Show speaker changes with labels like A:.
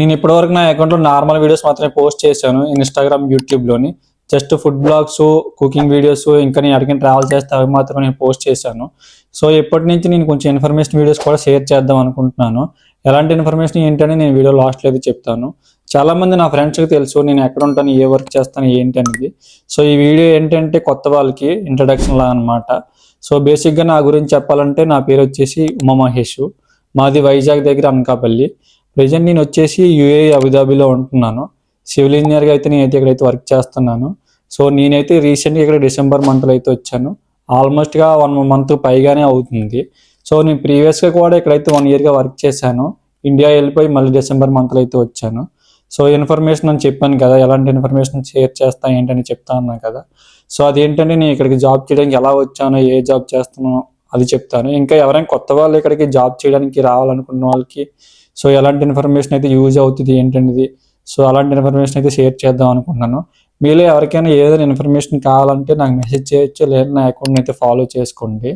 A: నేను ఇప్పటివరకు నా అకౌంట్లో నార్మల్ వీడియోస్ మాత్రమే పోస్ట్ చేశాను ఇన్స్టాగ్రామ్, యూట్యూబ్లోని. Just food blogs, cooking videos, ఇంకా నేను ఎక్కడికైనా ట్రావెల్ చేస్తే అవి మాత్రం నేను పోస్ట్ చేశాను. సో ఇప్పటి నుంచి నేను కొంచెం ఇన్ఫర్మేషన్ వీడియోస్ కూడా షేర్ చేద్దాం అనుకుంటున్నాను. ఎలాంటి ఇన్ఫర్మేషన్ ఏంటని నేను వీడియో లాస్ట్లో అయితే చెప్తాను. చాలామంది నా ఫ్రెండ్స్కి తెలుసు నేను ఎక్కడ ఉంటాను, ఏ వర్క్ చేస్తాను, ఏంటి అనేది. సో ఈ వీడియో ఏంటంటే కొత్త వాళ్ళకి ఇంట్రడక్షన్ లా అనమాట. సో బేసిక్గా నా గురించి చెప్పాలంటే నా పేరు వచ్చేసి ఉమా మహేష్. మాది వైజాగ్ దగ్గర అనకాపల్లి. ప్రజెంట్ నేను వచ్చేసి యూఏఈ అబుదాబిలో ఉంటున్నాను. సివిల్ ఇంజనీర్గా అయితే నేనైతే ఇక్కడైతే వర్క్ చేస్తున్నాను. సో నేనైతే రీసెంట్గా ఇక్కడ డిసెంబర్ మంత్లో అయితే వచ్చాను. ఆల్మోస్ట్గా 1 మంత్ పైగానే అవుతుంది. సో నేను ప్రీవియస్గా కూడా ఇక్కడైతే 1 ఇయర్గా వర్క్ చేశాను. ఇండియా వెళ్ళిపోయి మళ్ళీ డిసెంబర్ మంత్లో అయితే వచ్చాను. సో ఇన్ఫర్మేషన్ అని చెప్పాను కదా, ఎలాంటి ఇన్ఫర్మేషన్ షేర్ చేస్తా ఏంటని చెప్తా అన్నాను కదా. సో అదేంటంటే నేను ఇక్కడికి జాబ్ చేయడానికి ఎలా వచ్చానో, ఏ జాబ్ చేస్తున్నానో అది చెప్తాను. ఇంకా ఎవరైనా కొత్త వాళ్ళు ఇక్కడికి జాబ్ చేయడానికి రావాలనుకున్న వాళ్ళకి సో ఎలాంటి ఇన్ఫర్మేషన్ అయితే యూజ్ అవుతుంది ఏంటనేది, సో అలాంటి ఇన్ఫర్మేషన్ అయితే షేర్ చేద్దాం అనుకుంటున్నాను. మీలో ఎవరికైనా ఏదైనా ఇన్ఫర్మేషన్ కావాలంటే నాకు మెసేజ్ చేయొచ్చు, లేదా నా అకౌంట్ని అయితే ఫాలో చేసుకోండి.